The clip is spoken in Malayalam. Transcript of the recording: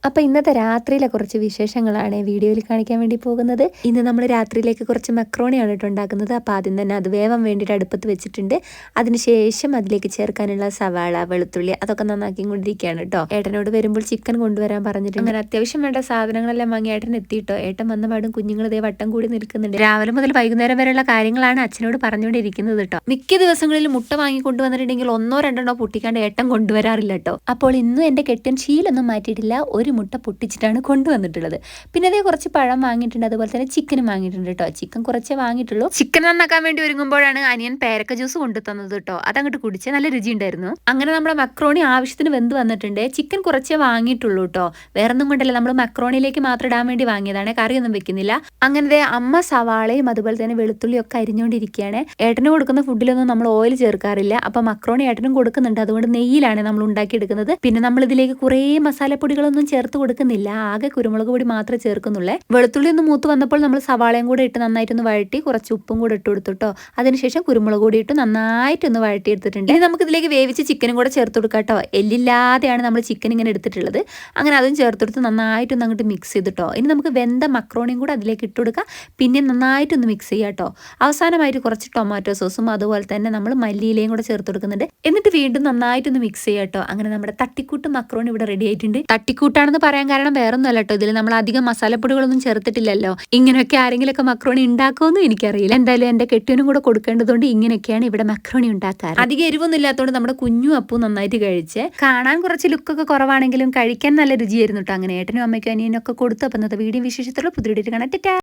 അപ്പോൾ ഇന്നത്തെ രാത്രിയിലെ കുറച്ച് വിശേഷങ്ങളാണ് വീഡിയോയിൽ കാണിക്കാൻ വേണ്ടി പോകുന്നത്. ഇന്ന് നമ്മൾ രാത്രിയിലേക്ക് കുറച്ച് മക്രോണിയാണ് കേട്ടോ ഉണ്ടാക്കുന്നത്. അപ്പോൾ ആദ്യം തന്നെ അത് വേവാൻ വേണ്ടിയിട്ട് അടുപ്പത്ത് വെച്ചിട്ടുണ്ട്. അതിനുശേഷം അതിലേക്ക് ചേർക്കാനുള്ള സവാള, വെളുത്തുള്ളി അതൊക്കെ നന്നാക്കി കൊണ്ടിരിക്കുകയാണ് കേട്ടോ. ഏട്ടനോട് വരുമ്പോൾ ചിക്കൻ കൊണ്ടുവരാൻ പറഞ്ഞിട്ടുണ്ട്. അങ്ങനെ അത്യാവശ്യം വേണ്ട സാധനങ്ങളെല്ലാം വാങ്ങി ഏട്ടൻ എത്തിയിട്ടോ. ഏട്ടൻ വന്ന പാടും കുഞ്ഞുങ്ങൾ ഇതേ വട്ടം കൂടി നിൽക്കുന്നുണ്ട്. രാവിലെ മുതൽ വൈകുന്നേരം വരെയുള്ള കാര്യങ്ങളാണ് അച്ഛനോട് പറഞ്ഞുകൊണ്ടിരിക്കുന്നത് കേട്ടോ. മിക്ക ദിവസങ്ങളിൽ മുട്ട വാങ്ങി കൊണ്ടുവന്നിട്ടുണ്ടെങ്കിൽ ഒന്നോ രണ്ടെണ്ണോ പൊട്ടിക്കാണ്ട് ഏട്ടൻ കൊണ്ടുവരാറില്ല കേട്ടോ. അപ്പോൾ ഇന്നും എൻ്റെ കെട്ടിയൻ ശീലൊന്നും മാറ്റിയിട്ടില്ല. ഒരു മുട്ട പൊട്ടിച്ചിട്ടാണ് കൊണ്ടുവന്നിട്ടുള്ളത്. പിന്നെ അതേ കുറച്ച് പഴം വാങ്ങിയിട്ടുണ്ട്. അതുപോലെ തന്നെ ചിക്കനും വാങ്ങിയിട്ടുണ്ട് കേട്ടോ. ചിക്കൻ കുറച്ചേ വാങ്ങിയിട്ടുള്ളൂ. ചിക്കൻ നന്നാക്കാൻ വേണ്ടി ഒരുങ്ങുമ്പോഴാണ് അനിയൻ പേരക്ക ജ്യൂസ് കൊണ്ടു തന്നത് കേട്ടോ. അതങ്ങോട്ട് കുടിച്ച് നല്ല രുചി ഉണ്ടായിരുന്നു. അങ്ങനെ നമ്മുടെ മക്രോണി ആവശ്യത്തിന് വെന്ത് വന്നിട്ടുണ്ട്. ചിക്കൻ കുറച്ചേ വാങ്ങിയിട്ടുള്ളൂ കേട്ടോ. വേറൊന്നും കൊണ്ടല്ല, നമ്മൾ മക്രോണിയിലേക്ക് മാത്രം ഇടാൻ വേണ്ടി വാങ്ങിയതാണ്. കറിയൊന്നും വെക്കുന്നില്ല. അങ്ങനത്തെ അമ്മ സവാളയും അതുപോലെ തന്നെ വെളുത്തുള്ളിയും ഒക്കെ അരിഞ്ഞുകൊണ്ടിരിക്കുകയാണ്. ഏട്ടന് കൊടുക്കുന്ന ഫുഡിലൊന്നും നമ്മൾ ഓയിൽ ചേർക്കാറില്ല. അപ്പൊ മക്രോണി ഏട്ടനും കൊടുക്കുന്നുണ്ട്. അതുകൊണ്ട് നെയ്യിലാണ് നമ്മൾ ഉണ്ടാക്കിയെടുക്കുന്നത്. പിന്നെ നമ്മൾ ഇതിലേക്ക് കുറേ മസാലപ്പൊടികളൊന്നും ചേർത്ത് കൊടുക്കുന്നില്ല. ആകെ കുരുമുളക് പൊടി മാത്രമേ ചേർക്കുന്നുള്ളേ. വെളുത്തുള്ളി ഒന്ന് മൂത്ത് വന്നപ്പോൾ നമ്മൾ സവാളയും കൂടെ ഇട്ട് നന്നായിട്ടൊന്ന് വഴറ്റി കുറച്ച് ഉപ്പും കൂടെ ഇട്ട് കൊടുത്തിട്ടോ. അതിനുശേഷം കുരുമുളക് പൊടി ഇട്ട് നന്നായിട്ടൊന്ന് വഴറ്റി എടുത്തിട്ടുണ്ട്. ഇനി നമുക്ക് ഇതിലേക്ക് വേവിച്ച് ചിക്കനും കൂടെ ചേർത്ത് കൊടുക്കാം കേട്ടോ. എല്ലില്ലാതെയാണ് നമ്മൾ ചിക്കൻ ഇങ്ങനെ എടുത്തിട്ടുള്ളത്. അങ്ങനെ അതും ചേർത്തെടുത്ത് നന്നായിട്ടൊന്ന് അങ്ങോട്ട് മിക്സ് ചെയ്തിട്ടോ. ഇനി നമുക്ക് വെന്ത മക്രോണിയും കൂടെ അതിലേക്ക് ഇട്ട് കൊടുക്കാം. പിന്നെ നന്നായിട്ടൊന്ന് മിക്സ് ചെയ്യാം കേട്ടോ. അവസാനമായിട്ട് കുറച്ച് ടൊമാറ്റോ സോസും അതുപോലെ തന്നെ നമ്മൾ മല്ലിയിലയും കൂടെ ചേർത്ത് കൊടുക്കുന്നുണ്ട്. എന്നിട്ട് വീണ്ടും നന്നായിട്ടൊന്ന് മിക്സ് ചെയ്യാം കേട്ടോ. അങ്ങനെ നമ്മുടെ തട്ടിക്കൂട്ട് മക്രോണി ഇവിടെ റെഡി ആയിട്ടുണ്ട്. തട്ടിക്കൂട്ടാണെന്ന് പറയാൻ കാരണം വേറൊന്നും അല്ല കേട്ടോ. ഇതിൽ നമ്മൾ അധികം മസാലപ്പൊടികളൊന്നും ചേർത്തിട്ടില്ലല്ലോ. ഇങ്ങനെയൊക്കെ ആരെങ്കിലുമൊക്കെ മക്രോണി ഉണ്ടാക്കുമെന്നും എനിക്കറിയില്ല. എന്തായാലും എന്റെ കെട്ടിയനും കൂടെ കൊടുക്കേണ്ടതുകൊണ്ട് ഇങ്ങനെയൊക്കെയാണ് ഇവിടെ മക്രോണി ഉണ്ടാക്കാറ്. അധികം എരിവൊന്നും ഇല്ലാത്തതുകൊണ്ട് നമ്മുടെ കുഞ്ഞും അപ്പവും നന്നായിട്ട് കഴിച്ച് കാണാൻ കുറച്ച് ലുക്കൊക്കെ കുറവാണെങ്കിലും കഴിക്കാൻ നല്ല രുചിയായിരുന്നു കേട്ടോ. അങ്ങനെ ഏട്ടനും അമ്മയ്ക്കും അനിയനും ഒക്കെ കൊടുത്തു. അപ്പം ഇന്നത്തെ വീഡിയോ വിശേഷത്തിലുള്ള പുതിയ കാണാം.